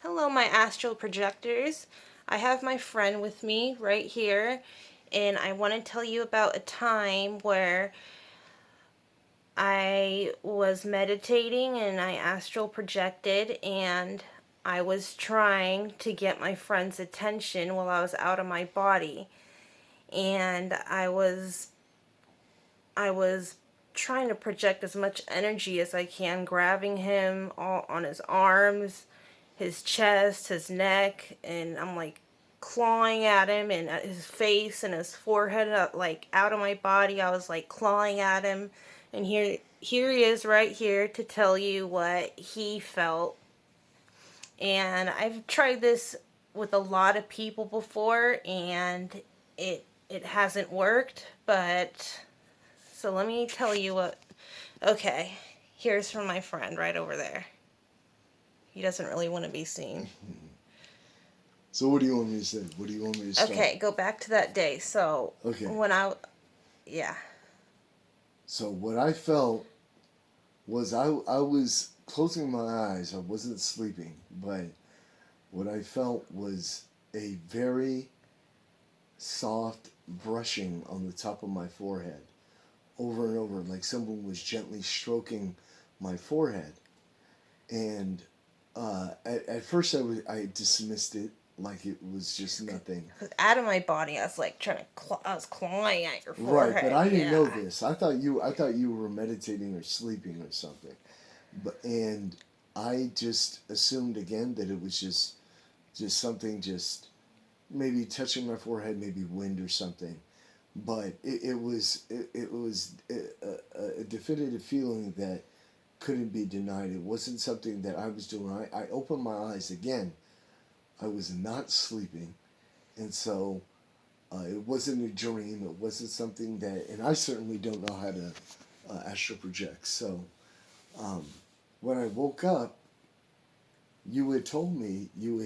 Hello, my astral projectors. I have my friend with me right here, and I want to tell you about a time where I was meditating and I astral projected, and I was trying to get my friend's attention while I was out of my body. And I was trying to project as much energy as I can, grabbing him all on his arms, his chest, his neck, and I'm like clawing at him and at his face and his forehead, like out of my body. I was like clawing at him, and here he is right here to tell you what he felt. And I've tried this with a lot of people before, and it hasn't worked, but so let me tell you what. Okay, here's from my friend right over there. He doesn't really want to be seen. So what do you want me to say? What do you want me to start? Okay, go back to that day. So Okay. when I, yeah, So what I felt was I was closing my eyes. I wasn't sleeping, but what I felt was a very soft brushing on the top of my forehead over and over, like someone was gently stroking my forehead. And at first I dismissed it like it was just nothing. out of my body, I was like trying to, I was clawing at your Right, but forehead. I didn't know Yeah. this. I thought you were meditating or sleeping or something. And I just assumed again that it was just something just maybe touching my forehead, maybe wind or something. But it was a definitive feeling that couldn't be denied. It wasn't something that I was doing. I opened my eyes again. I was not sleeping, and so it wasn't a dream. It wasn't something that, and I certainly don't know how to astral project. So um, when I woke up, you had told me you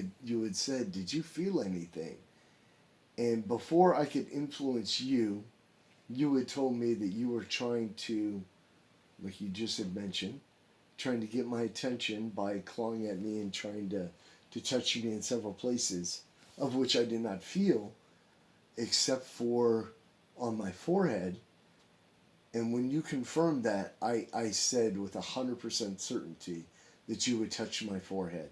had said, "Did you feel anything?" And before I could influence you, you had told me that you were trying to, like you just had mentioned, trying to get my attention by clawing at me and trying to touch me in several places, of which I did not feel, except for on my forehead. And when you confirmed that, I said with 100% certainty that you would touch my forehead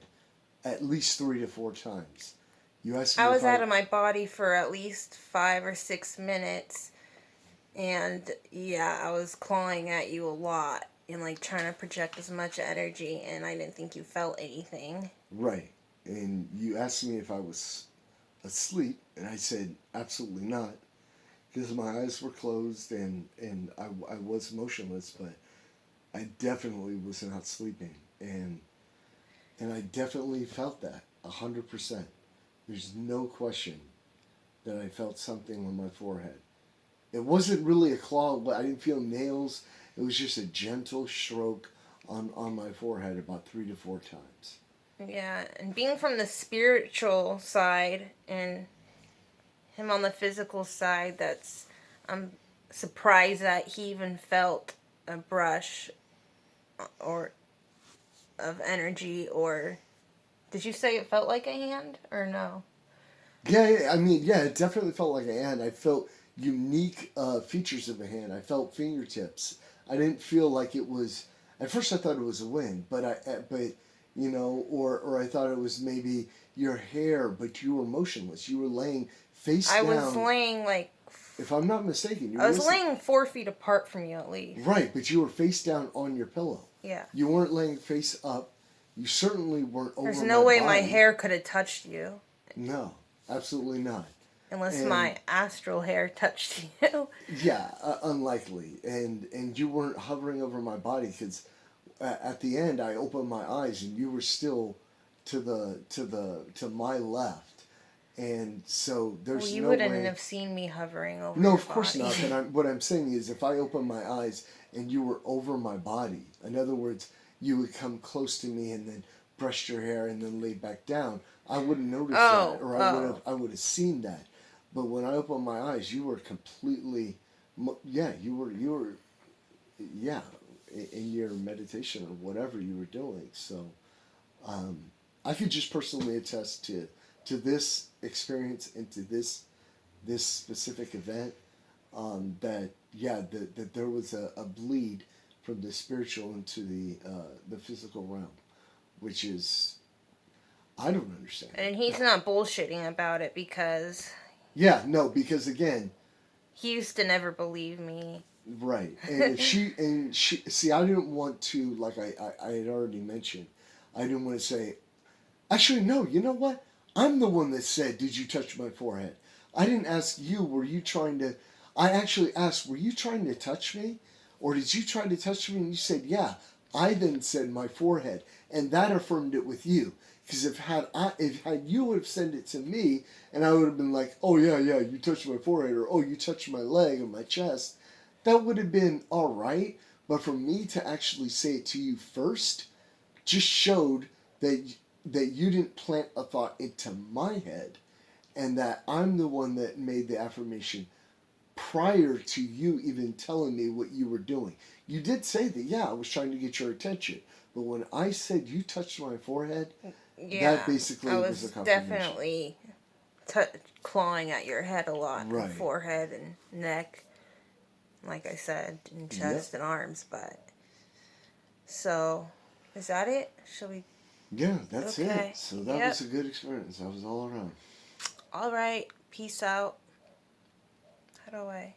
at least 3 to 4 times. You asked me I if was I. out of my body for at least 5 or 6 minutes, and yeah, I was clawing at you a lot and like trying to project as much energy, and I didn't think you felt anything. Right. And you asked me if I was asleep, and I said absolutely not, because my eyes were closed and I was motionless, but I definitely was not sleeping. And I definitely felt that 100%. There's no question that I felt something on my forehead. It wasn't really a claw, but I didn't feel nails. It was just a gentle stroke on my forehead about 3 to 4 times. Yeah, and being from the spiritual side and him on the physical side, I'm surprised that he even felt a brush or of energy. Or did you say it felt like a hand or no? Yeah, I mean, yeah, it definitely felt like a hand. I felt unique features of a hand. I felt fingertips. I didn't feel like it was. At first, I thought it was a wind, but or I thought it was maybe your hair, but you were motionless. You were laying face I was down. laying like If I'm not mistaken, you I were was listening. laying 4 feet apart from you at least. Right, but you were face down on your pillow. Yeah. You weren't laying face up. You certainly weren't There's over no my way my body. hair could have touched you No, absolutely not. unless And my astral hair touched you. yeah, unlikely. And you weren't hovering over my body because at the end I opened my eyes and you were still to my left, and so Well, there's you no wouldn't way. have seen me hovering over No, your of course body. not. But what I'm saying is, if I opened my eyes and you were over my body, in other words, you would come close to me and then brushed your hair and then lay back down. I wouldn't notice that, Oh, or oh. I would have seen that. But when I opened my eyes, you were completely, yeah, you were, yeah, in your meditation or whatever you were doing. So, um, I could just personally attest to this experience and to this specific event. That yeah, that there was a bleed from the spiritual into the physical realm, which is I don't understand. And he's not bullshitting about it because Yeah, no, because again, he used to never believe me. right, and if she see, I didn't want to like I had already mentioned, I didn't want to say, actually no, you know what? I'm the one that said, "Did you touch my forehead?" I didn't ask you. Were you trying to? I actually asked, "Were you trying to touch me, or did you try to touch me?" And you said, "Yeah." I then said my forehead, and that affirmed it with you. Because if had you would have sent it to me, and I would have been like, "Oh yeah, yeah, you touched my forehead," or "Oh, you touched my leg or my chest," that would have been all right. But for me to actually say it to you first, just showed that you didn't plant a thought into my head, and that I'm the one that made the affirmation prior to you even telling me what you were doing. You did say that, yeah, I was trying to get your attention, but when I said you touched my forehead, Yeah, that basically I was was a confirmation. definitely clawing at your head a lot, Right. forehead and neck, like I said, and chest and arms. But so, is that it? Shall we? Yeah, that's Okay. it. So that Yep. was a good experience. That was all around. All right. Peace out. How do I?